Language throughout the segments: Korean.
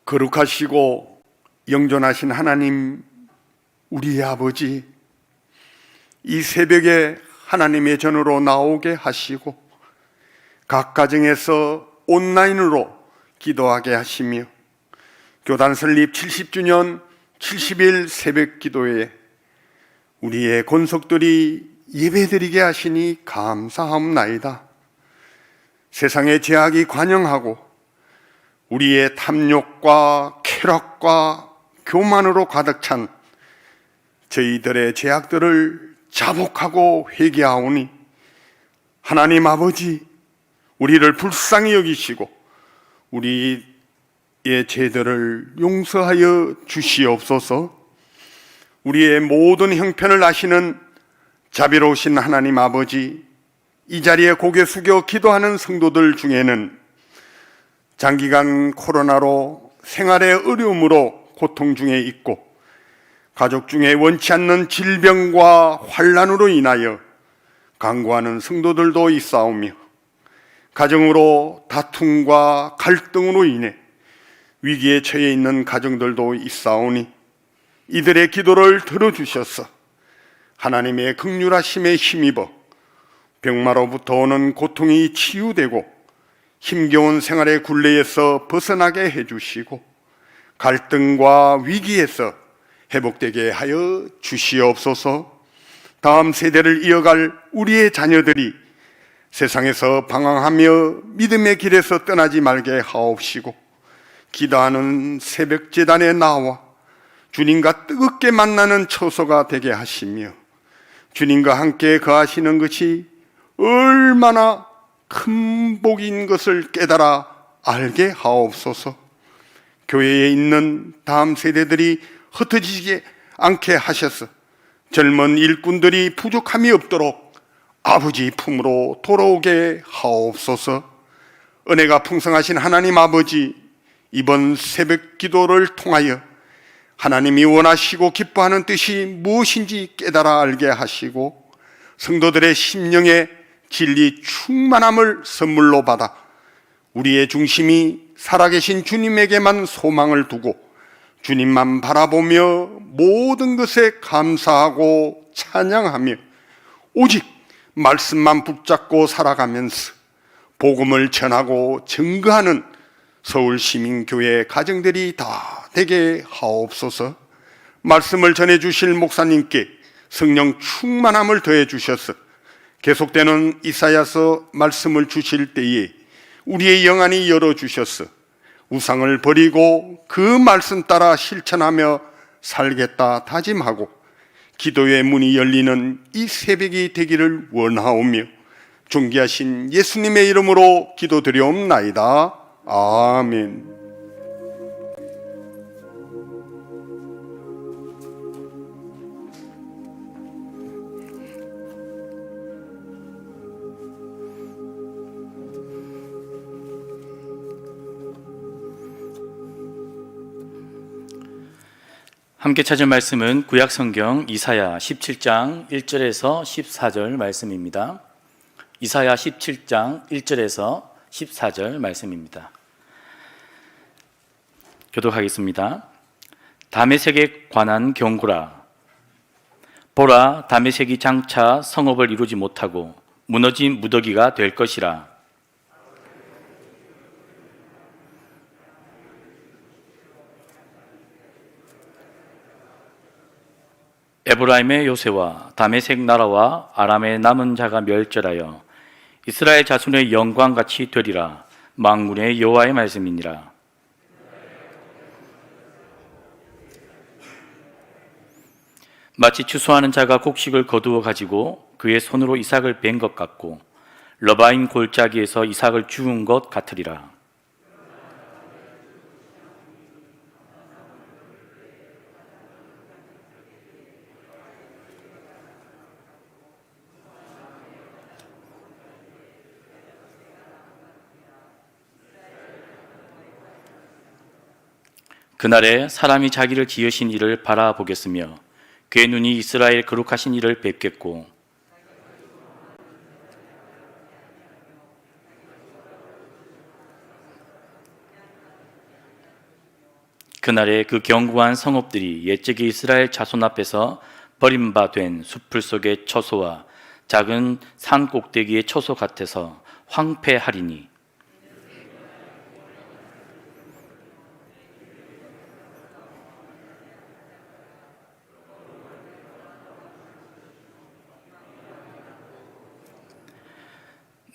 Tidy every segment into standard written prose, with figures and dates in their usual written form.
거룩하시고 영존하신 하나님, 우리의 아버지, 이 새벽에 하나님의 전으로 나오게 하시고 각 가정에서 온라인으로 기도하게 하시며 교단 설립 70주년 70일 새벽 기도에 우리의 권속들이 예배드리게 하시니 감사합나이다. 세상의 죄악이 관영하고 우리의 탐욕과 쾌락과 교만으로 가득 찬 저희들의 죄악들을 자복하고 회개하오니 하나님 아버지, 우리를 불쌍히 여기시고 우리의 죄들을 용서하여 주시옵소서. 우리의 모든 형편을 아시는 자비로우신 하나님 아버지, 이 자리에 고개 숙여 기도하는 성도들 중에는 장기간 코로나로 생활의 어려움으로 고통 중에 있고 가족 중에 원치 않는 질병과 환난으로 인하여 간구하는 성도들도 있사오며 가정으로 다툼과 갈등으로 인해 위기에 처해 있는 가정들도 있사오니 이들의 기도를 들어주셔서 하나님의 긍휼하심에 힘입어 병마로부터 오는 고통이 치유되고 힘겨운 생활의 굴레에서 벗어나게 해주시고 갈등과 위기에서 회복되게 하여 주시옵소서. 다음 세대를 이어갈 우리의 자녀들이 세상에서 방황하며 믿음의 길에서 떠나지 말게 하옵시고 기도하는 새벽 제단에 나와 주님과 뜨겁게 만나는 처소가 되게 하시며 주님과 함께 거하시는 것이 얼마나 큰 복인 것을 깨달아 알게 하옵소서. 교회에 있는 다음 세대들이 흩어지지 않게 하셔서 젊은 일꾼들이 부족함이 없도록 아버지 품으로 돌아오게 하옵소서. 은혜가 풍성하신 하나님 아버지, 이번 새벽 기도를 통하여 하나님이 원하시고 기뻐하는 뜻이 무엇인지 깨달아 알게 하시고 성도들의 심령에 진리 충만함을 선물로 받아 우리의 중심이 살아계신 주님에게만 소망을 두고 주님만 바라보며 모든 것에 감사하고 찬양하며 오직 말씀만 붙잡고 살아가면서 복음을 전하고 증거하는 서울시민교회 가정들이 다 되게 하옵소서. 말씀을 전해주실 목사님께 성령 충만함을 더해 주셔서 계속되는 이사야서 말씀을 주실 때에 우리의 영안이 열어주셔서 우상을 버리고 그 말씀 따라 실천하며 살겠다 다짐하고 기도의 문이 열리는 이 새벽이 되기를 원하오며 존귀하신 예수님의 이름으로 기도드리옵나이다. 아멘. 함께 찾을 말씀은 구약성경 이사야 17장 1절에서 14절 말씀입니다. 이사야 17장 1절에서 14절 말씀입니다. 교독하겠습니다. 다메섹에 관한 경고라. 보라, 다메섹이 장차 성읍을 이루지 못하고 무너진 무더기가 될 것이라. 에브라임의 요새와 다메섹 나라와 아람의 남은 자가 멸절하여 이스라엘 자손의 영광같이 되리라. 만군의 여호와의 말씀이니라. 마치 추수하는 자가 곡식을 거두어 가지고 그의 손으로 이삭을 벤 것 같고 러바임 골짜기에서 이삭을 주운 것 같으리라. 그날에 사람이 자기를 지으신 이를 바라보겠으며 그의 눈이 이스라엘 거룩하신 이를 뵙겠고 그날에 그 견고한 성읍들이 옛적의 이스라엘 자손 앞에서 버림받은 숲풀 속의 처소와 작은 산 꼭대기의 처소 같아서 황폐하리니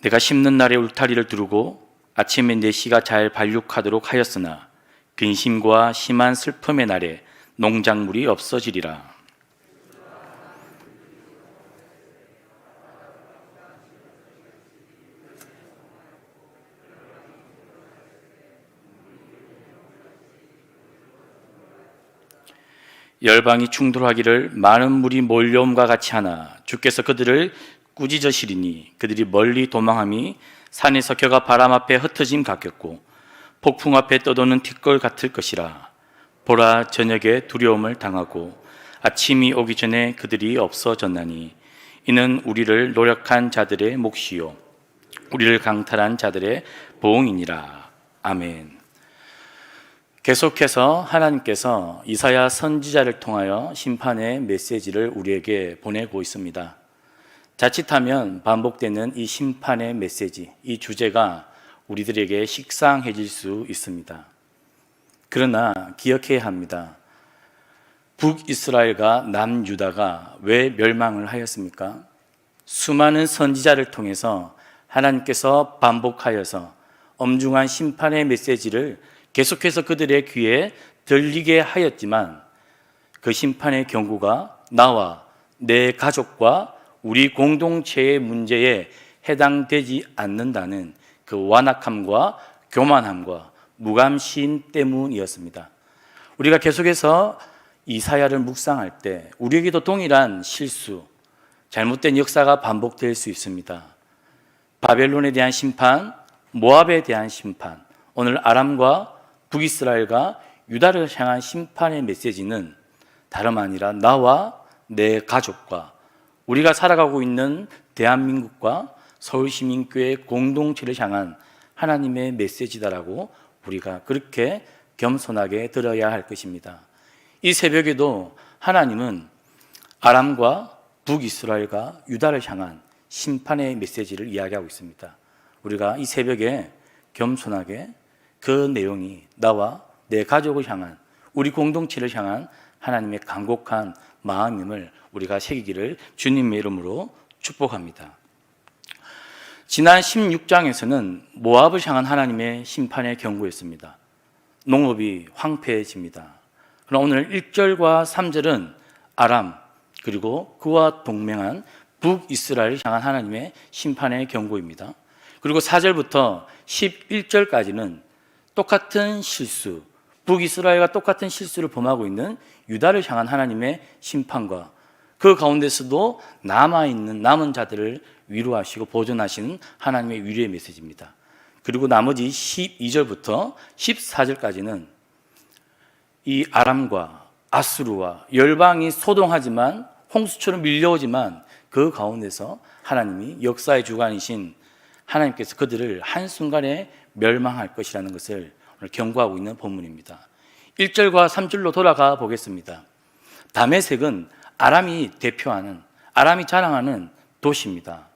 내가 심는 날에 울타리를 두르고 아침에 내 씨가 잘 발육하도록 하였으나 근심과 심한 슬픔의 날에 농작물이 없어지리라. 열방이 충돌하기를 많은 물이 몰려옴과 같이 하나 주께서 그들을 꾸짖으시리니 그들이 멀리 도망함이 산에서 겨가 바람 앞에 흩어짐 같겠고 폭풍 앞에 떠도는 티끌 같을 것이라. 보라, 저녁에 두려움을 당하고 아침이 오기 전에 그들이 없어졌나니 이는 우리를 노력한 자들의 몫이요 우리를 강탈한 자들의 보응이니라. 아멘. 계속해서 하나님께서 이사야 선지자를 통하여 심판의 메시지를 우리에게 보내고 있습니다. 자칫하면 반복되는 이 심판의 메시지, 이 주제가 우리들에게 식상해질 수 있습니다. 그러나 기억해야 합니다. 북이스라엘과 남유다가 왜 멸망을 하였습니까? 수많은 선지자를 통해서 하나님께서 반복하여서 엄중한 심판의 메시지를 계속해서 그들의 귀에 들리게 하였지만 그 심판의 경고가 나와 내 가족과 우리 공동체의 문제에 해당되지 않는다는 그 완악함과 교만함과 무감심 때문이었습니다. 우리가 계속해서 이사야를 묵상할 때 우리에게도 동일한 실수, 잘못된 역사가 반복될 수 있습니다. 바벨론에 대한 심판, 모압에 대한 심판, 오늘 아람과 북이스라엘과 유다를 향한 심판의 메시지는 다름 아니라 나와 내 가족과 우리가 살아가고 있는 대한민국과 서울시민교회 공동체를 향한 하나님의 메시지다라고 우리가 그렇게 겸손하게 들어야 할 것입니다. 이 새벽에도 하나님은 아람과 북이스라엘과 유다를 향한 심판의 메시지를 이야기하고 있습니다. 우리가 이 새벽에 겸손하게 그 내용이 나와 내 가족을 향한 우리 공동체를 향한 하나님의 간곡한 마음임을 우리가 새기기를 주님의 이름으로 축복합니다. 지난 16장에서는 모압을 향한 하나님의 심판의 경고였습니다. 농업이 황폐해집니다. 그럼 오늘 1절과 3절은 아람 그리고 그와 동맹한 북이스라엘을 향한 하나님의 심판의 경고입니다. 그리고 4절부터 11절까지는 똑같은 실수, 북이스라엘과 똑같은 실수를 범하고 있는 유다를 향한 하나님의 심판과 그 가운데서도 남은 자들을 위로하시고 보존하시는 하나님의 위로의 메시지입니다. 그리고 나머지 12절부터 14절까지는 이 아람과 아수르와 열방이 소동하지만 홍수처럼 밀려오지만 그 가운데서 하나님이 역사의 주관이신 하나님께서 그들을 한순간에 멸망할 것이라는 것을 오늘 경고하고 있는 본문입니다. 1절과 3절로 돌아가 보겠습니다. 다메섹은 아람이 대표하는, 아람이 자랑하는 도시입니다.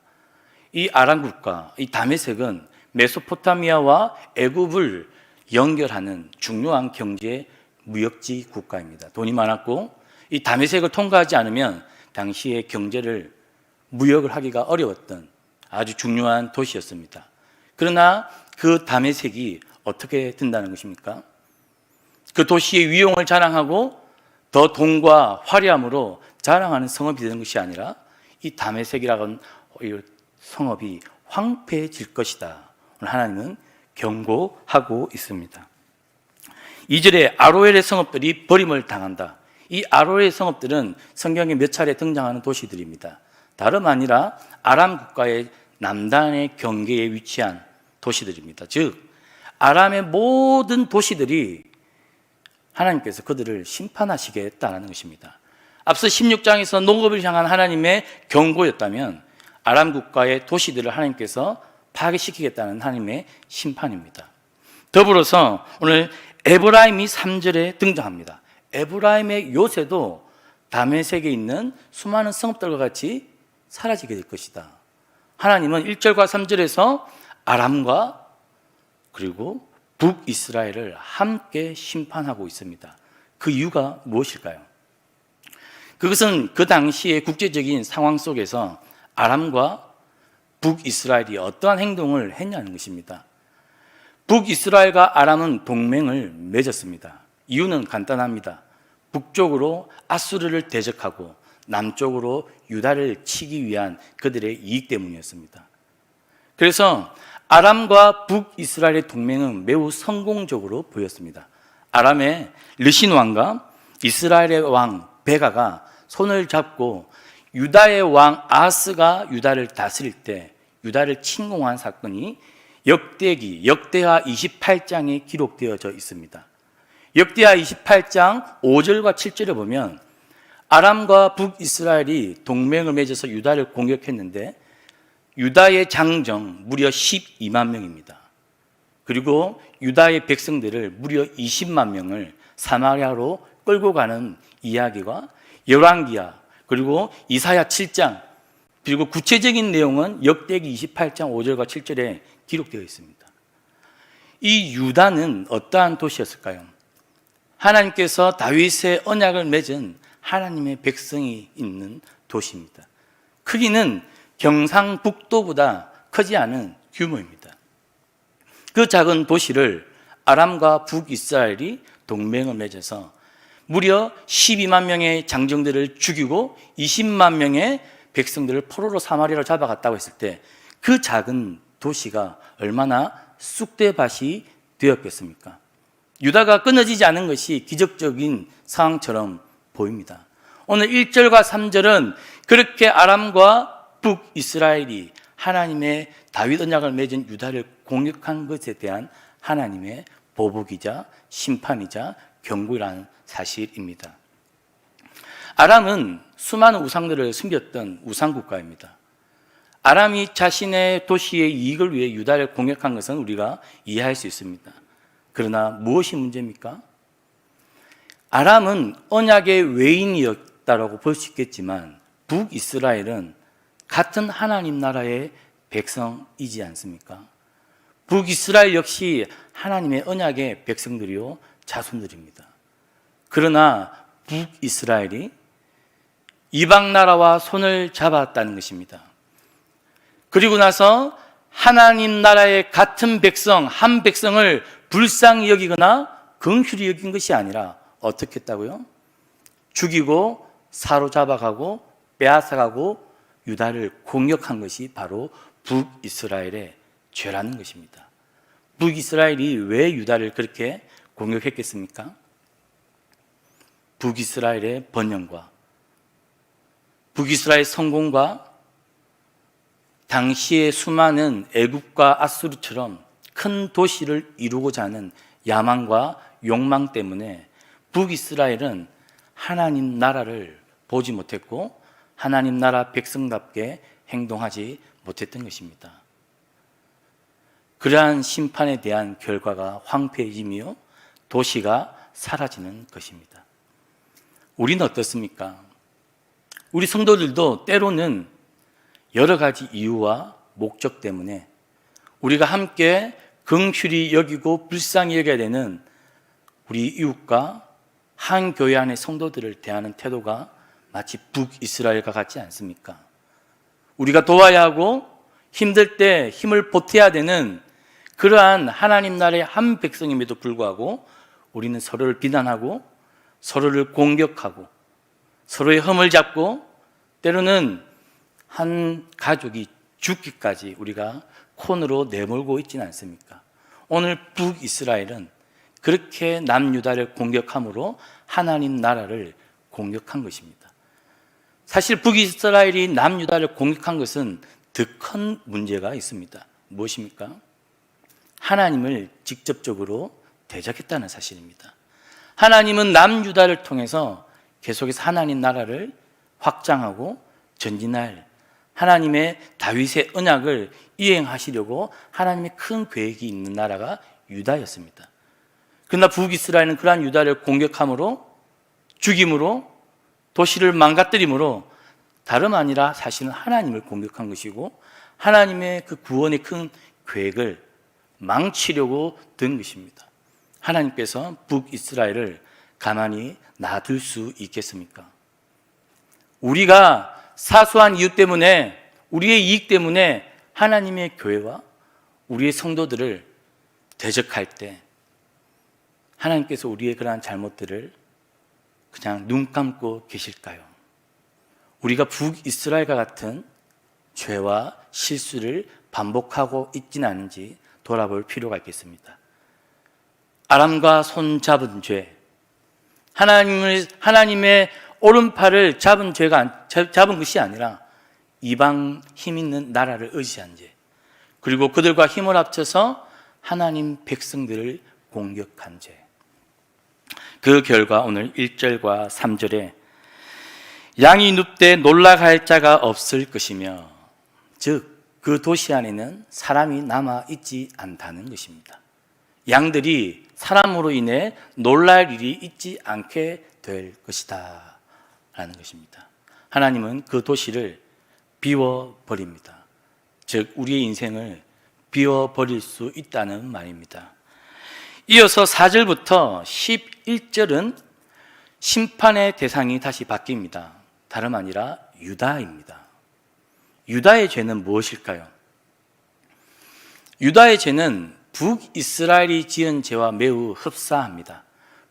이 아람 국가, 이 다메섹은 메소포타미아와 애굽을 연결하는 중요한 경제 무역지 국가입니다. 돈이 많았고 이 다메섹을 통과하지 않으면 당시의 경제를 무역을 하기가 어려웠던 아주 중요한 도시였습니다. 그러나 그 다메섹이 어떻게 된다는 것입니까? 그 도시의 위용을 자랑하고 더 돈과 화려함으로 자랑하는 성읍이 되는 것이 아니라 이 다메섹이라는 성읍이 황폐해질 것이다. 오늘 하나님은 경고하고 있습니다. 2절에 아로엘의 성읍들이 버림을 당한다. 이 아로엘의 성읍들은 성경에 몇 차례 등장하는 도시들입니다. 다름 아니라 아람 국가의 남단의 경계에 위치한 도시들입니다. 즉 아람의 모든 도시들이 하나님께서 그들을 심판하시겠다는 것입니다. 앞서 16장에서 농업을 향한 하나님의 경고였다면 아람 국가의 도시들을 하나님께서 파괴시키겠다는 하나님의 심판입니다. 더불어서 오늘 에브라임이 3절에 등장합니다. 에브라임의 요새도 다메섹에 있는 수많은 성읍들과 같이 사라지게 될 것이다. 하나님은 1절과 3절에서 아람과 그리고 북이스라엘을 함께 심판하고 있습니다. 그 이유가 무엇일까요? 그것은 그 당시의 국제적인 상황 속에서 아람과 북이스라엘이 어떠한 행동을 했냐는 것입니다. 북이스라엘과 아람은 동맹을 맺었습니다. 이유는 간단합니다. 북쪽으로 아수르를 대적하고 남쪽으로 유다를 치기 위한 그들의 이익 때문이었습니다. 그래서 아람과 북이스라엘의 동맹은 매우 성공적으로 보였습니다. 아람의 르신 왕과 이스라엘의 왕 베가가 손을 잡고 유다의 왕 아하스가 유다를 다스릴 때 유다를 침공한 사건이 역대하 28장에 기록되어져 있습니다. 역대하 28장 5절과 7절에 보면 아람과 북이스라엘이 동맹을 맺어서 유다를 공격했는데 유다의 장정 무려 12만 명입니다. 그리고 유다의 백성들을 무려 20만 명을 사마리아로 끌고 가는 이야기가 열왕기야 그리고 이사야 7장 그리고 구체적인 내용은 역대기 28장 5절과 7절에 기록되어 있습니다. 이 유다는 어떠한 도시였을까요? 하나님께서 다윗의 언약을 맺은 하나님의 백성이 있는 도시입니다. 크기는 경상북도보다 크지 않은 규모입니다. 그 작은 도시를 아람과 북이스라엘이 동맹을 맺어서 무려 12만 명의 장정들을 죽이고 20만 명의 백성들을 포로로 사마리아로 잡아갔다고 했을 때 그 작은 도시가 얼마나 쑥대밭이 되었겠습니까? 유다가 끊어지지 않은 것이 기적적인 상황처럼 보입니다. 오늘 1절과 3절은 그렇게 아람과 북이스라엘이 하나님의 다윗 언약을 맺은 유다를 공격한 것에 대한 하나님의 보복이자 심판이자 경고라는 사실입니다. 아람은 수많은 우상들을 숨겼던 우상국가입니다. 아람이 자신의 도시의 이익을 위해 유다를 공격한 것은 우리가 이해할 수 있습니다. 그러나 무엇이 문제입니까? 아람은 언약의 외인이었다고 볼 수 있겠지만 북이스라엘은 같은 하나님 나라의 백성이지 않습니까? 북이스라엘 역시 하나님의 언약의 백성들이요 자손들입니다. 그러나 북이스라엘이 이방 나라와 손을 잡았다는 것입니다. 그리고 나서 하나님 나라의 같은 백성, 한 백성을 불쌍히 여기거나 긍휼히 여긴 것이 아니라 어떻게 했다고요? 죽이고 사로잡아가고 빼앗아가고 유다를 공격한 것이 바로 북이스라엘의 죄라는 것입니다. 북이스라엘이 왜 유다를 그렇게 공격했겠습니까? 북이스라엘의 번영과 북이스라엘 성공과 당시의 수많은 애국과 아수르처럼 큰 도시를 이루고자 하는 야망과 욕망 때문에 북이스라엘은 하나님 나라를 보지 못했고 하나님 나라 백성답게 행동하지 못했던 것입니다. 그러한 심판에 대한 결과가 황폐해짐이요 도시가 사라지는 것입니다. 우리는 어떻습니까? 우리 성도들도 때로는 여러 가지 이유와 목적 때문에 우리가 함께 긍휼히 여기고 불쌍히 여겨야 되는 우리 이웃과 한 교회 안의 성도들을 대하는 태도가 마치 북이스라엘과 같지 않습니까? 우리가 도와야 하고 힘들 때 힘을 보태야 되는 그러한 하나님 나라의 한 백성임에도 불구하고 우리는 서로를 비난하고 서로를 공격하고 서로의 흠을 잡고 때로는 한 가족이 죽기까지 우리가 콘으로 내몰고 있지는 않습니까? 오늘 북이스라엘은 그렇게 남유다를 공격함으로 하나님 나라를 공격한 것입니다. 사실 북이스라엘이 남유다를 공격한 것은 더 큰 문제가 있습니다. 무엇입니까? 하나님을 직접적으로 대적했다는 사실입니다. 하나님은 남유다를 통해서 계속해서 하나님 나라를 확장하고 전진할 하나님의 다윗의 언약을 이행하시려고 하나님의 큰 계획이 있는 나라가 유다였습니다. 그러나 북이스라엘은 그러한 유다를 공격함으로, 죽임으로, 도시를 망가뜨림으로 다름 아니라 사실은 하나님을 공격한 것이고 하나님의 그 구원의 큰 계획을 망치려고 든 것입니다. 하나님께서 북이스라엘을 가만히 놔둘 수 있겠습니까? 우리가 사소한 이유 때문에, 우리의 이익 때문에 하나님의 교회와 우리의 성도들을 대적할 때 하나님께서 우리의 그러한 잘못들을 그냥 눈 감고 계실까요? 우리가 북이스라엘과 같은 죄와 실수를 반복하고 있지는 않은지 돌아볼 필요가 있겠습니다. 아람과 손잡은 죄, 하나님의 오른팔을 잡은 것이 아니라 이방 힘 있는 나라를 의지한 죄, 그리고 그들과 힘을 합쳐서 하나님 백성들을 공격한 죄. 그 결과 오늘 1절과 3절에 양이 눕되 놀라갈 자가 없을 것이며, 즉 그 도시 안에는 사람이 남아있지 않다는 것입니다. 양들이 사람으로 인해 놀랄 일이 있지 않게 될 것이다 라는 것입니다. 하나님은 그 도시를 비워버립니다. 즉 우리의 인생을 비워버릴 수 있다는 말입니다. 이어서 4절부터 11절은 심판의 대상이 다시 바뀝니다. 다름 아니라 유다입니다. 유다의 죄는 무엇일까요? 유다의 죄는 북이스라엘이 지은 죄와 매우 흡사합니다.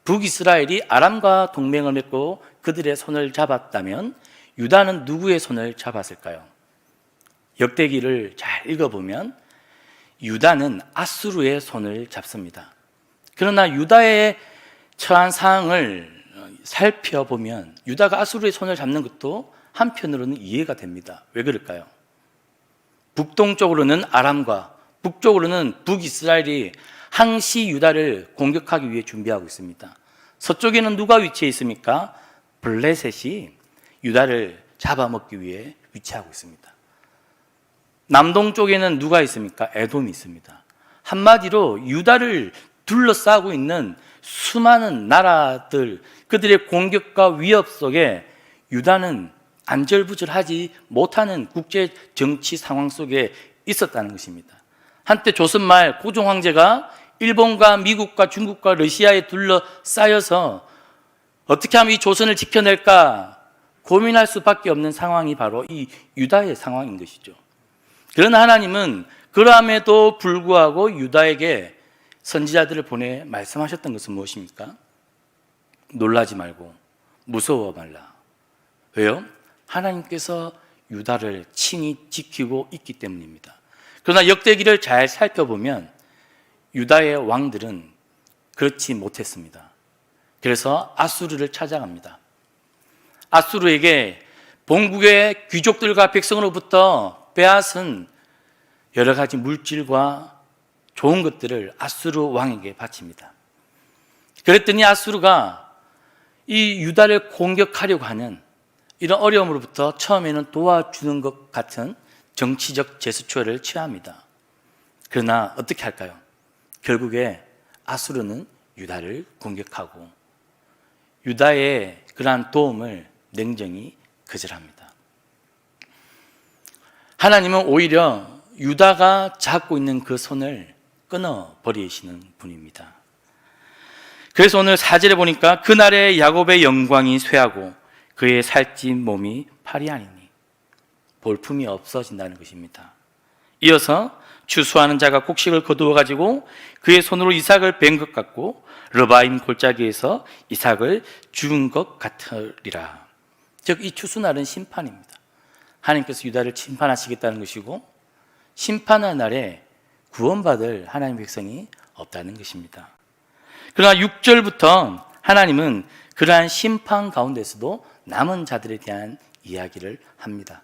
북이스라엘이 아람과 동맹을 맺고 그들의 손을 잡았다면 유다는 누구의 손을 잡았을까요? 역대기를 잘 읽어보면 유다는 아수르의 손을 잡습니다. 그러나 유다의 처한 상황을 살펴보면 유다가 아수르의 손을 잡는 것도 한편으로는 이해가 됩니다. 왜 그럴까요? 북동쪽으로는 아람과 북쪽으로는 북이스라엘이 항시 유다를 공격하기 위해 준비하고 있습니다. 서쪽에는 누가 위치해 있습니까? 블레셋이 유다를 잡아먹기 위해 위치하고 있습니다. 남동쪽에는 누가 있습니까? 에돔이 있습니다. 한마디로 유다를 둘러싸고 있는 수많은 나라들, 그들의 공격과 위협 속에 유다는 안절부절하지 못하는 국제 정치 상황 속에 있었다는 것입니다. 한때 조선말 고종 황제가 일본과 미국과 중국과 러시아에 둘러싸여서 어떻게 하면 이 조선을 지켜낼까 고민할 수밖에 없는 상황이 바로 이 유다의 상황인 것이죠. 그러나 하나님은 그럼에도 불구하고 유다에게 선지자들을 보내 말씀하셨던 것은 무엇입니까? 놀라지 말고 무서워 말라. 왜요? 하나님께서 유다를 친히 지키고 있기 때문입니다. 그러나 역대기를 잘 살펴보면 유다의 왕들은 그렇지 못했습니다. 그래서 아수르를 찾아갑니다. 아수르에게 본국의 귀족들과 백성으로부터 빼앗은 여러 가지 물질과 좋은 것들을 아수르 왕에게 바칩니다. 그랬더니 아수르가 이 유다를 공격하려고 하는 이런 어려움으로부터 처음에는 도와주는 것 같은 정치적 제스처를 취합니다. 그러나 어떻게 할까요? 결국에 아수르는 유다를 공격하고 유다의 그러한 도움을 냉정히 거절합니다. 하나님은 오히려 유다가 잡고 있는 그 손을 끊어버리시는 분입니다. 그래서 오늘 4절에 보니까 그날의 야곱의 영광이 쇠하고 그의 살찐 몸이 파리하니니 볼품이 없어진다는 것입니다. 이어서 추수하는 자가 곡식을 거두어 가지고 그의 손으로 이삭을 벤 것 같고 르바임 골짜기에서 이삭을 죽은 것 같으리라. 즉 이 추수날은 심판입니다. 하나님께서 유다를 심판하시겠다는 것이고 심판의 날에 구원받을 하나님의 백성이 없다는 것입니다. 그러나 6절부터 하나님은 그러한 심판 가운데서도 남은 자들에 대한 이야기를 합니다.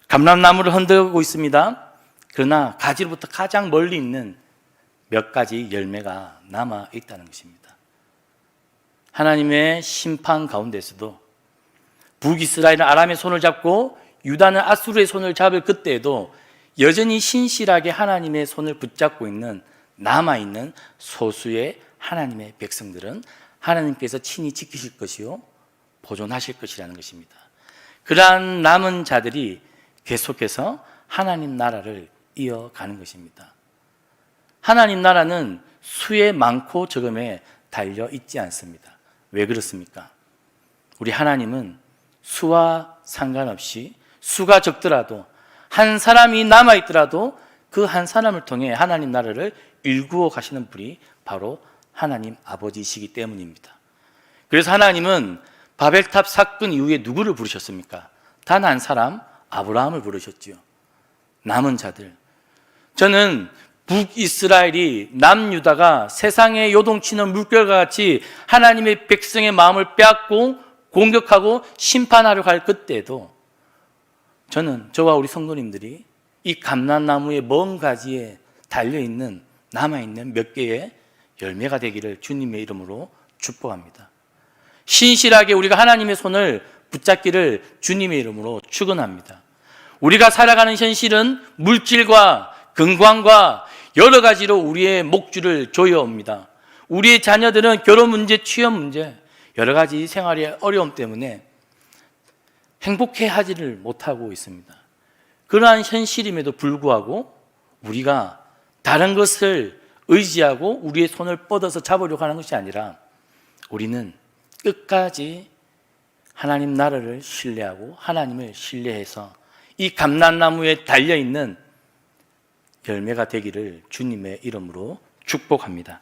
감람나무를 흔들고 있습니다. 그러나 가지로부터 가장 멀리 있는 몇 가지 열매가 남아 있다는 것입니다. 하나님의 심판 가운데서도 북이스라엘은 아람의 손을 잡고 유다는 아수르의 손을 잡을 그때에도 여전히 신실하게 하나님의 손을 붙잡고 있는 남아있는 소수의 하나님의 백성들은 하나님께서 친히 지키실 것이요 보존하실 것이라는 것입니다. 그러한 남은 자들이 계속해서 하나님 나라를 이어가는 것입니다. 하나님 나라는 수에 많고 적음에 달려 있지 않습니다. 왜 그렇습니까? 우리 하나님은 수와 상관없이 수가 적더라도 한 사람이 남아있더라도 그 한 사람을 통해 하나님 나라를 일구어 가시는 분이 바로 하나님 아버지이시기 때문입니다. 그래서 하나님은 바벨탑 사건 이후에 누구를 부르셨습니까? 단 한 사람, 아브라함을 부르셨지요. 남은 자들. 저는 북이스라엘이 남유다가 세상에 요동치는 물결과 같이 하나님의 백성의 마음을 빼앗고 공격하고 심판하려고 할 그때에도 저는 저와 우리 성도님들이 이 감람나무의 먼 가지에 달려있는 남아있는 몇 개의 열매가 되기를 주님의 이름으로 축복합니다. 신실하게 우리가 하나님의 손을 붙잡기를 주님의 이름으로 축원합니다. 우리가 살아가는 현실은 물질과 건강과 여러 가지로 우리의 목줄을 조여옵니다. 우리의 자녀들은 결혼 문제, 취업 문제, 여러 가지 생활의 어려움 때문에 행복해하지를 못하고 있습니다. 그러한 현실임에도 불구하고 우리가 다른 것을 의지하고 우리의 손을 뻗어서 잡으려고 하는 것이 아니라 우리는 끝까지 하나님 나라를 신뢰하고 하나님을 신뢰해서 이 감람나무에 달려있는 열매가 되기를 주님의 이름으로 축복합니다.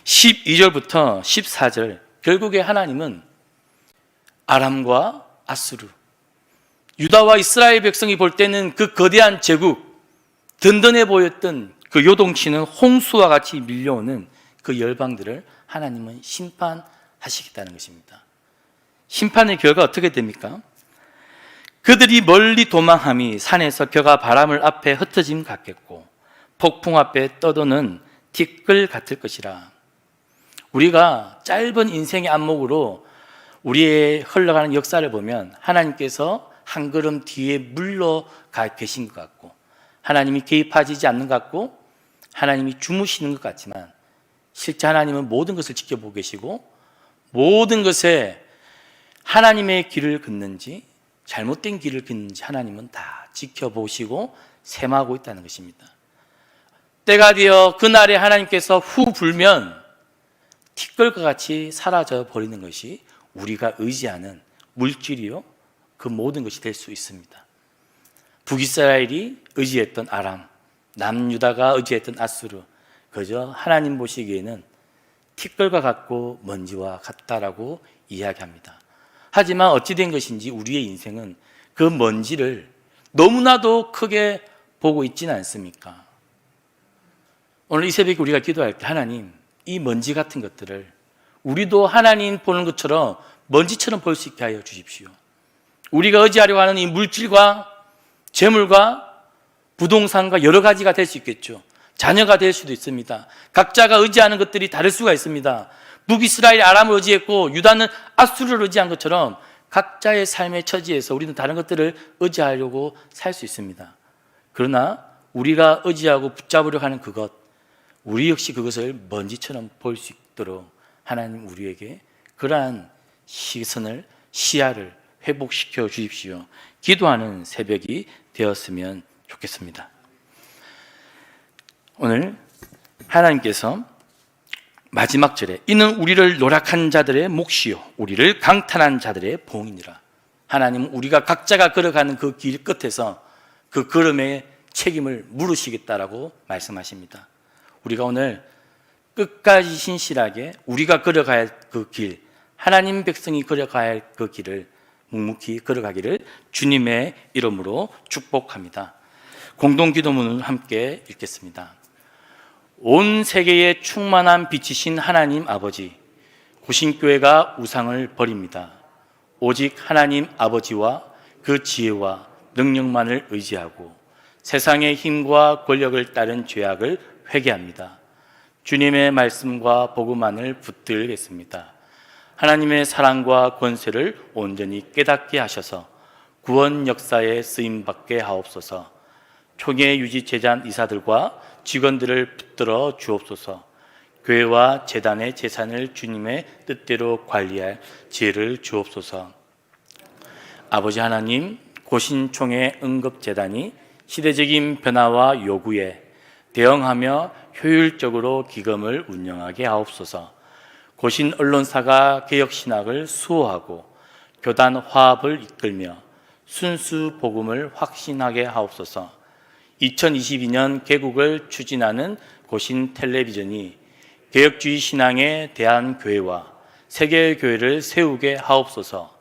12절부터 14절, 결국에 하나님은 아람과 아수르, 유다와 이스라엘 백성이 볼 때는 그 거대한 제국, 든든해 보였던 그 요동치는 홍수와 같이 밀려오는 그 열방들을 하나님은 심판하시겠다는 것입니다. 심판의 결과 어떻게 됩니까? 그들이 멀리 도망함이 산에서 벼가 바람을 앞에 흩어짐 같겠고 폭풍 앞에 떠도는 티끌 같을 것이라. 우리가 짧은 인생의 안목으로 우리의 흘러가는 역사를 보면 하나님께서 한 걸음 뒤에 물러가 계신 것 같고 하나님이 개입하지 않는 것 같고 하나님이 주무시는 것 같지만 실제 하나님은 모든 것을 지켜보고 계시고 모든 것에 하나님의 길을 걷는지 잘못된 길을 걷는지 하나님은 다 지켜보시고 셈하고 있다는 것입니다. 때가 되어 그날에 하나님께서 후 불면 티끌과 같이 사라져 버리는 것이 우리가 의지하는 물질이요 그 모든 것이 될 수 있습니다. 북이스라엘이 의지했던 아람, 남유다가 의지했던 아수르, 그저 하나님 보시기에는 티끌과 같고 먼지와 같다라고 이야기합니다. 하지만 어찌 된 것인지 우리의 인생은 그 먼지를 너무나도 크게 보고 있지는 않습니까? 오늘 이 새벽에 우리가 기도할 때 하나님, 이 먼지 같은 것들을 우리도 하나님 보는 것처럼 먼지처럼 볼 수 있게 하여 주십시오. 우리가 의지하려고 하는 이 물질과 재물과 부동산과 여러 가지가 될 수 있겠죠. 자녀가 될 수도 있습니다. 각자가 의지하는 것들이 다를 수가 있습니다. 북이스라엘이 아람을 의지했고 유다는 아수르를 의지한 것처럼 각자의 삶의 처지에서 우리는 다른 것들을 의지하려고 살 수 있습니다. 그러나 우리가 의지하고 붙잡으려고 하는 그것, 우리 역시 그것을 먼지처럼 볼 수 있도록 하나님 우리에게 그러한 시선을, 시야를 회복시켜 주십시오. 기도하는 새벽이 되었으면 좋겠습니다. 오늘 하나님께서 마지막 절에 이는 우리를 노력한 자들의 몫이요 우리를 강탈한 자들의 봉이니라. 하나님은 우리가 각자가 걸어가는 그 길 끝에서 그 걸음의 책임을 물으시겠다라고 말씀하십니다. 우리가 오늘 끝까지 신실하게 우리가 걸어가야 할 그 길, 하나님 백성이 걸어가야 할 그 길을 묵묵히 걸어가기를 주님의 이름으로 축복합니다. 공동기도문을 함께 읽겠습니다. 온 세계에 충만한 빛이신 하나님 아버지, 구신교회가 우상을 버립니다. 오직 하나님 아버지와 그 지혜와 능력만을 의지하고 세상의 힘과 권력을 따른 죄악을 회개합니다. 주님의 말씀과 복음만을 붙들겠습니다. 하나님의 사랑과 권세를 온전히 깨닫게 하셔서 구원 역사에 쓰임받게 하옵소서. 총회 유지 제잔 이사들과 직원들을 붙들어 주옵소서. 교회와 재단의 재산을 주님의 뜻대로 관리할 지혜를 주옵소서. 아버지 하나님, 고신총회 응급재단이 시대적인 변화와 요구에 대응하며 효율적으로 기금을 운영하게 하옵소서. 고신 언론사가 개혁신학을 수호하고 교단 화합을 이끌며 순수 복음을 확신하게 하옵소서. 2022년 개국을 추진하는 고신 텔레비전이 개혁주의 신앙에 대한 교회와 세계 교회를 세우게 하옵소서.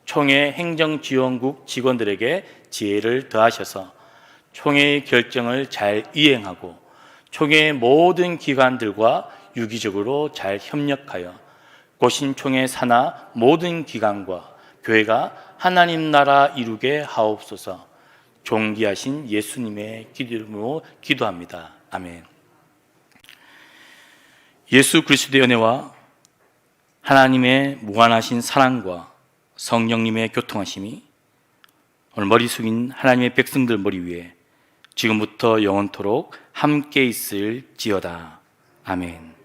총회 행정지원국 직원들에게 지혜를 더하셔서 총회의 결정을 잘 이행하고 총회의 모든 기관들과 유기적으로 잘 협력하여 고신총회 산하 모든 기관과 교회가 하나님 나라 이루게 하옵소서. 존귀하신 예수님의 이름으로 기도합니다. 아멘. 예수 그리스도의 은혜와 하나님의 무한하신 사랑과 성령님의 교통하심이 오늘 머리 숙인 하나님의 백성들 머리 위에 지금부터 영원토록 함께 있을지어다. 아멘.